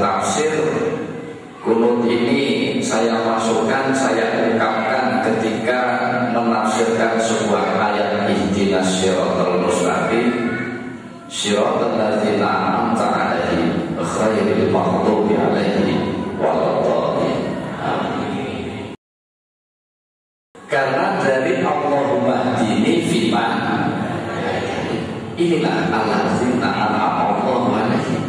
bertafsir, kunut ini saya masukkan, saya ungkapkan ketika menafsirkan sebuah ayat ihdinas siratal mustaqim, siratal ladzina an'amta 'alaihim ghairil maghdubi 'alaihim waladdallin. Karena dari Allahumma hdini fiman, inilah alladzina an'ama Allahu 'alaihim.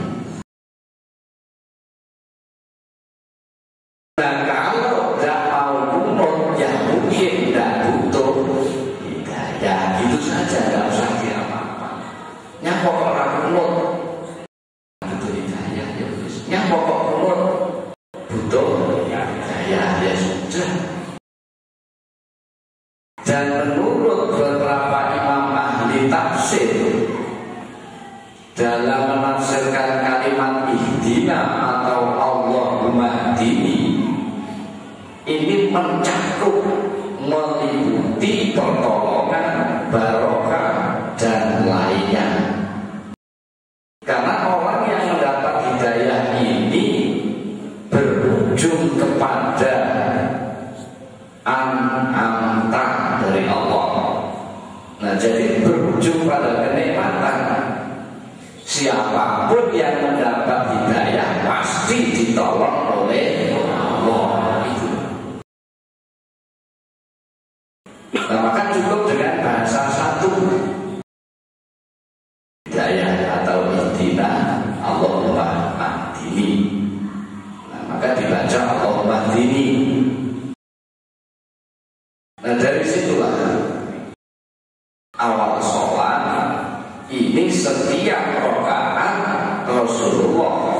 Nah, kalau tidak mau kunut, ya mungkin tidak butuh hidayah, gitu saja, tidak usah apa-apa. Yang pokok orang kunut butuh hidayah, ya wis. Yang pokok kunut butuh hidayah, ya sudah. Dan menurut beberapa imam ahli tafsir, dalam menafsirkan kalimat ihdina atau Allahumma hdini, ini mencakup, meliputi pertolongan, barokah, dan lainnya. Karena orang yang mendapat hidayah ini berujung kepada an'amta dari Allah. Nah, jadi berujung pada kenikmatan. Siapapun yang mendapat hidayah pasti ditolong oleh Allah. Nah, maka cukup dengan bahasa satu, hidayah atau ihdina Allahumma hdini. Nah, maka dibaca Allahumma hdini. Nah, dari situlah awal sholat ini setiap rakaat Rasulullah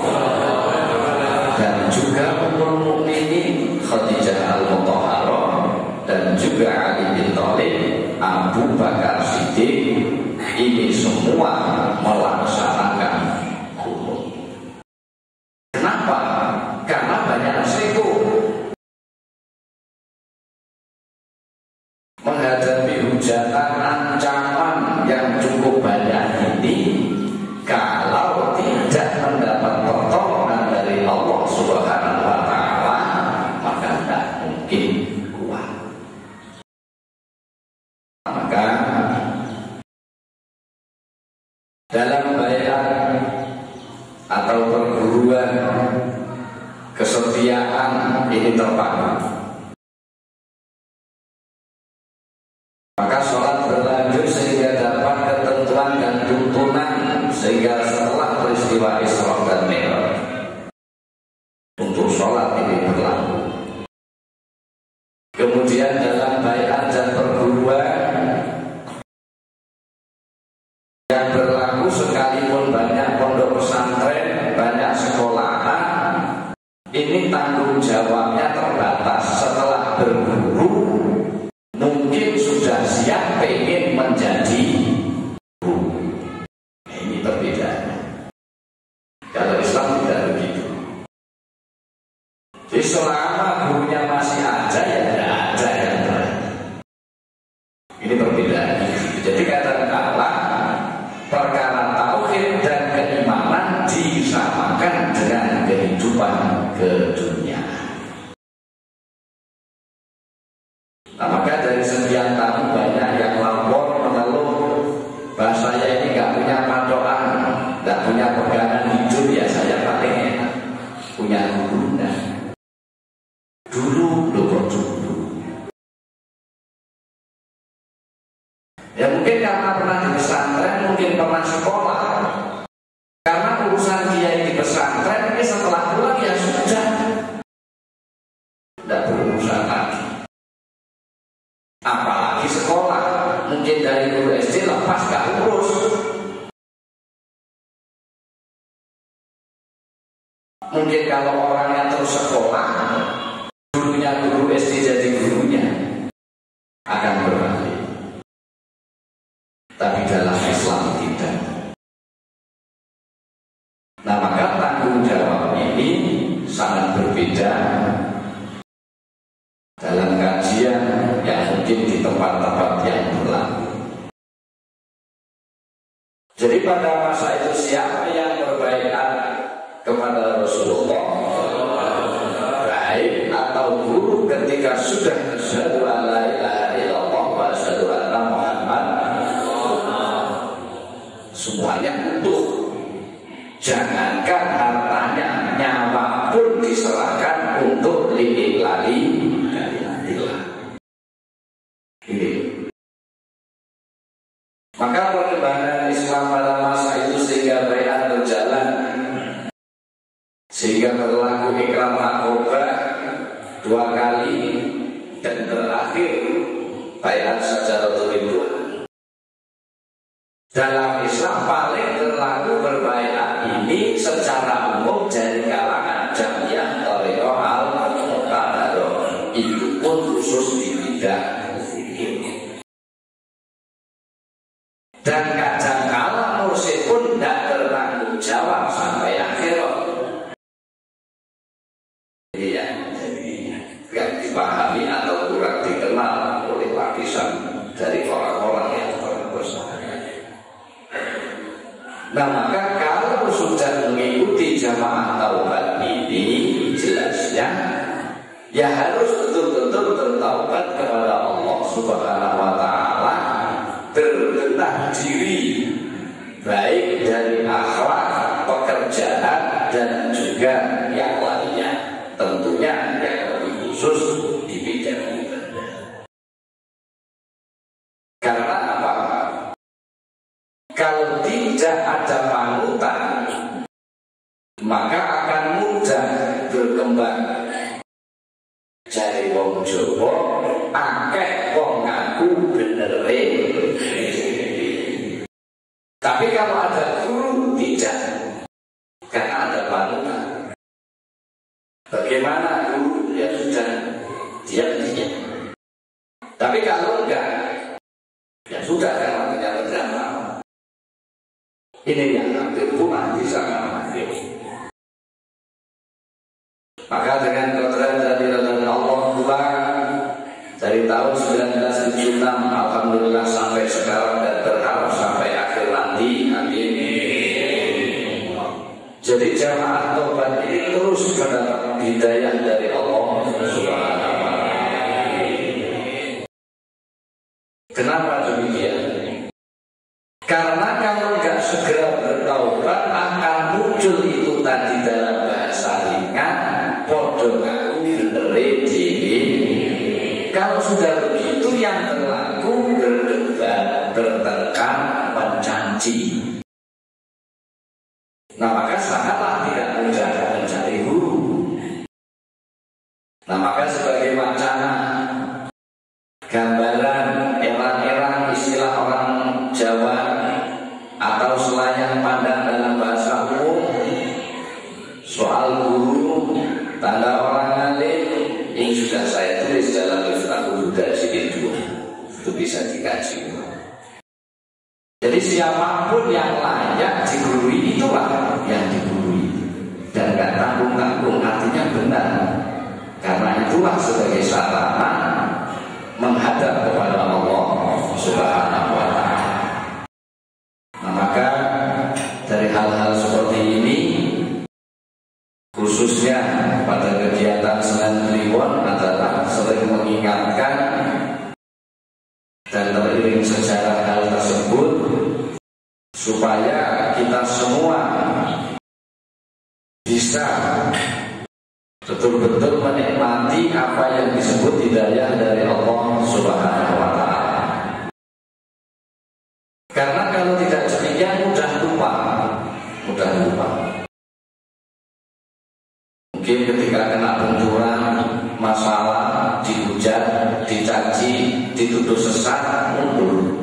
dan juga Ummul Mukminin Khadijah Al-Mutahharah dan juga Ali bin Thalib, Abu Bakar Siddiq, ini semua melaksanakan kunut. Kenapa? Karena banyak resiko menghadapi hujatan ancaman yang cukup banyak ini. Kalau tidak mendapat pertolongan dari Allah Subhanahu wa Ta'ala, maka tidak mungkin kuat. Maka dalam baiat atau perguruan kesetiaan ini terpaku. Maka sholat berlanjut sehingga dapat ketentuan dan tuntunan, sehingga setelah peristiwa Isra dan Mi'raj untuk sholat ini berlaku. Kemudian dalam baiat dan perguruan yang berlaku sekalipun banyak pondok pesantren, banyak sekolahan, ini tanggung jawabnya terbatas. Setelah berguru mungkin sudah siap pengen menjadi guru. Ini perbedaannya. Kalau Islam tidak begitu. Jadi selama gurunya masih ada, ya tidak ada yang berani. Ini perbedaannya. Jadi kadang-kadang perkara tauhid dan keimanan disamakan dengan kehidupan kedunyaan. Nah, maka dari sekian tahun banyak yang lapor mengeluh bahwa saya ini nggak punya patokan, nggak punya pegangan hidup. Ya saya paling enak punya guru. Nah, dulu kok dulu. Ya mungkin karena pernah di pesantren, mungkin pernah sekolah. Karena urusan kiai di pesantren ini setelah pulang ya sudah, tidak berurusan lagi. Apalagi sekolah, mungkin dari guru SD lepas gak urus. Mungkin kalau orangnya terus sekolah, gurunya guru SD jadi gurunya, akan berbalik. Tapi dalam Islam tidak. Nah, maka tanggung jawab ini sangat berbeda dalam kajian yang mungkin di tempat-tempat yang berlaku. Jadi pada masa itu siapa yang berbaikat kepada Rasulullah, baik atau buruk ketika sudah asyhadu an la ilaha illallah wa asyhadu anna Muhammad, semuanya utuh. Jangankan hartanya, nyawa pun diserahkan untuk lillahi kalimatillah. Ini. Maka perkembangan Islam pada masa itu sehingga baiat berjalan, sehingga berlaku ikrar Aqabah 2 kali, dan terakhir baiat Syajaratul Ridwan. Dalam Islam paling berlaku berbaiat ini secara umum dari kalangan Jamiyah Thariqah Al-Muqtadarah. Itu pun khusus di bidang ini. Dan kadangkala mursyid pun tidak bertanggung jawab sampai akhir. Iya, jadi tidak dipahami atau kurang dikenal oleh lapisan dari orang-orang yang berbesar. Nah, maka kalau sudah mengikuti jamaah taubat ini, jelasnya ya harus betul-betul bertaubat kepada Allah Subhanahu wa Ta'ala, berbenah diri baik dari akhlak, pekerjaan, dan juga yang lainnya, tentunya yang lebih khusus di bidang ibadah. Karena apa? Kalau tidak ada panutan, maka akan mudah berkembang. Jari wong Jawa, akeh wong ngaku bener. Tapi kalau ada guru, tidak, karena ada panutan. Bagaimana guru? Ya sudah, diam-diam. Tapi kalau enggak, ya sudah, karena punya drama. Ini yang hampir punah di sana. Maka dengan kebenaran dari Allah dari tahun 1976, alhamdulillah sampai sekarang, dan berharap sampai akhir nanti. Amin. Jadi jamaah taubat ini terus mendapat hidayah dari Allah Subhanahu wa Ta'ala. Kenapa demikian? Karena kalau nggak segera bertaubat akan muncul itu tadi dalam bahasa ringan, podo ngaku bener dhewe. Kalau sudah begitu yang berlaku berdebat, bertengkar, mencaci. Nah, maka sangatlah tidak mudah mencari guru. Nah, maka sebagai wacana, gambaran, erang-erang istilah orang Jawa atau selayang pandang dalam bahasa umum soal guru, tanda orang alim, ini sudah saya tulis dalam Miftahul Huda jilid 2. Itu bisa dikaji. Jadi siapapun yang layak digurui, itulah yang digurui, dan gak tanggung-tanggung, artinya benar. Karena itulah sebagai sarana menghadap kepada Allah Subhanahu wa Ta'ala. Nah, maka dari hal-hal seperti ini, khususnya pada kegiatan Senin Kliwon, adalah sering mengingatkan dan teriring sejarah hal tersebut, supaya kita semua bisa betul-betul menikmati apa yang disebut hidayah dari Allah Subhanahu wa Ta'ala. Karena kalau tidak demikian mudah lupa. Mungkin ketika kena benturan, masalah, dihujat, dicaci, dituduh sesat, mundur.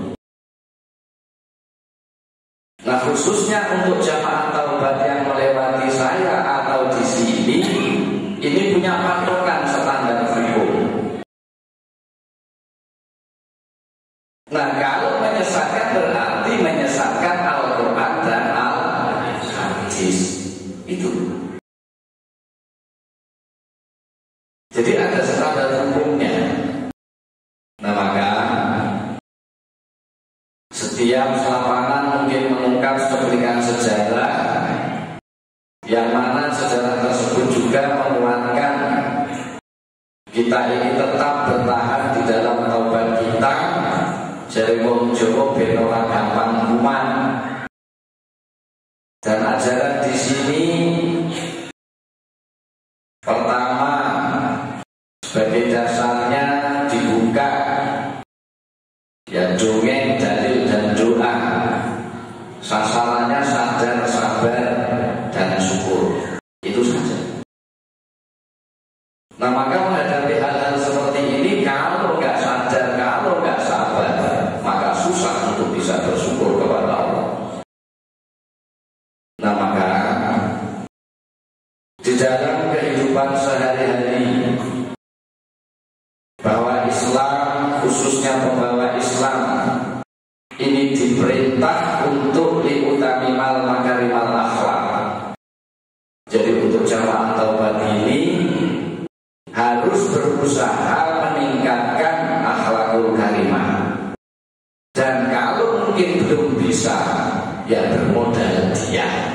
Nah, khususnya untuk jamaah taubat yang melewati saya atau di sini, ini punya patokan standar hukum. Nah, kalau menyesatkan berarti menyesatkan Al-Quran dan Al-Hadis. Itu. Jadi ada standar hukumnya. Nah, maka setiap lapangan mungkin mengungkap cuplikan sejarah yang mana mana sejarah tersebut juga menguatkan kita ini tetap bertahan di dalam taubat kita. Jare wong Jawa ben ora gampang kuman. Dan ajaran di sini pertama sebagai dasarnya dibuka ya dongeng, dalil dan doa. Sasarannya sadar, sabar dan syukur. Itu saja. Nah maka menghadapi hal-hal seperti ini, kalau nggak sadar, kalau nggak sabar, maka susah untuk bisa bersyukur kepada Allah. Nah maka di dalam kehidupan sehari-hari, bahwa Islam, khususnya pembawa Islam, ini diperintah untuk liutamimal makarimal akhlak. Jadi untuk jamaah taubat ini harus berusaha meningkatkan akhlakul karimah. Dan kalau mungkin belum bisa, ya bermodal dia.